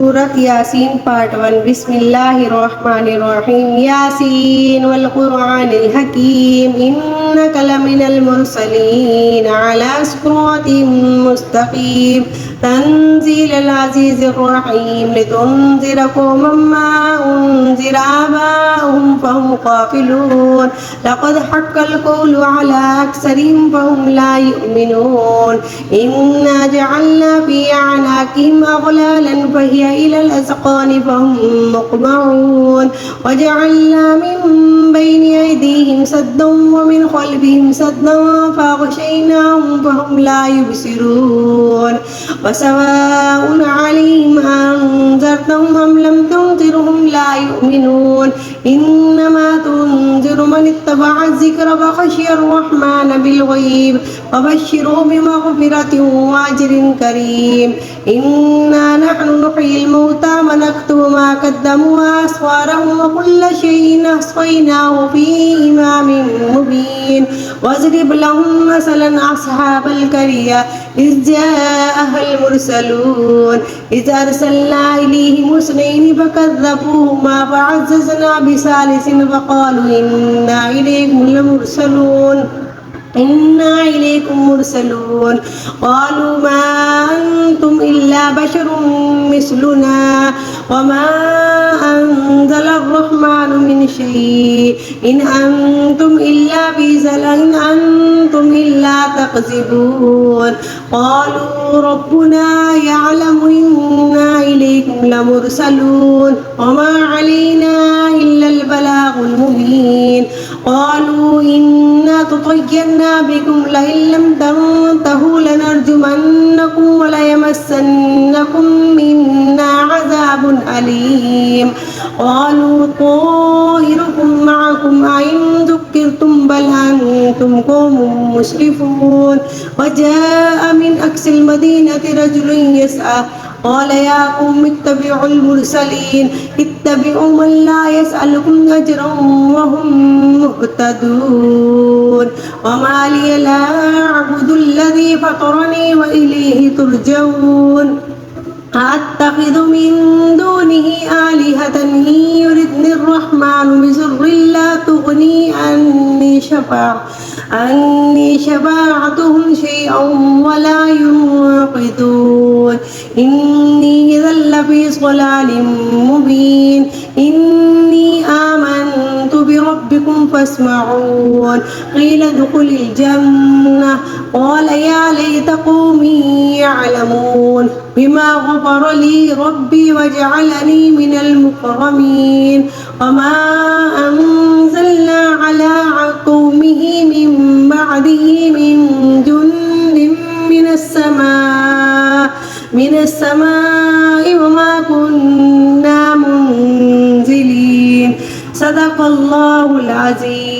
Surat Yasin Part 1 Bismillahirrahmanirrahim Yasin wal Qur'anil Hakim innaka laminal mursalin ala siratin mustaqim tanzilal azizir rahim litunzira qauman ma unzira aba'uhum fahum ghafilun laqad haqqal qawlu ala aktharihim fahum la yu'minun inna ja'alna fi a'naqihim aghlalan fahiya إلى الأذقان فهم مقمعون وجعلنا من بين أيديهم سدا ومن خلفهم سدا فأغشيناهم فهم لا يبصرون وسواء عليهم أنذرتهم أم لم تنذرهم لا يؤمنون إنما تنذر من اتبع الذكر وخشي الرحمن بالغيب وبشره بمغفرة وأجر كريم إنا نحن نحيي الموتى ونكتب ما قدموا وأسفارهم وكل شيء أحصيناه في إمام مبين واضرب لهم مثلا أصحاب القرية إذ جاءها المرسلون إذ أرسلنا إليهم اثنين فكذبوهما فعززنا بثالث فقالوا إنا إليكم مرسلون قالوا ما أنتم إلا بشر مثلنا وما أنزل الرحمن من شيء إن أنتم إلا في زلل أنتم إلا تكذبون قالوا ربنا يعلم إنا إليكم لمرسلون وما علينا إلا البلاغ المبين قالوا إنا تطيرنا بكم لئن لم تنتهوا لنرجمنكم وليمسنكم منا عذاب أليم قالوا طائركم معكم أئن ذكرتم بل أنتم قوم مسرفون وجاء من أقصى المدينة رجل يسعى قال يا قوم اتبعوا المرسلين اتبعوا من لا يسألكم أجرا وهم مهتدون وما لي لا أعبد الذي فطرني وإليه ترجعون أتخذ من دونه آلهة إن يردني الرحمن بضر لا تغني عني شفاعتهم شيئا ولا ينقذون إني إذا لفي ضلال مبين إني آمنت بربكم فاسمعون قيل ادخل الجنة قال يا ليت قومي يعلمون بما غفر لي ربي وجعلني من المكرمين وما أنزلنا على قومه من بعده من جند من السماء وما كنا منزلين صدق الله العظيم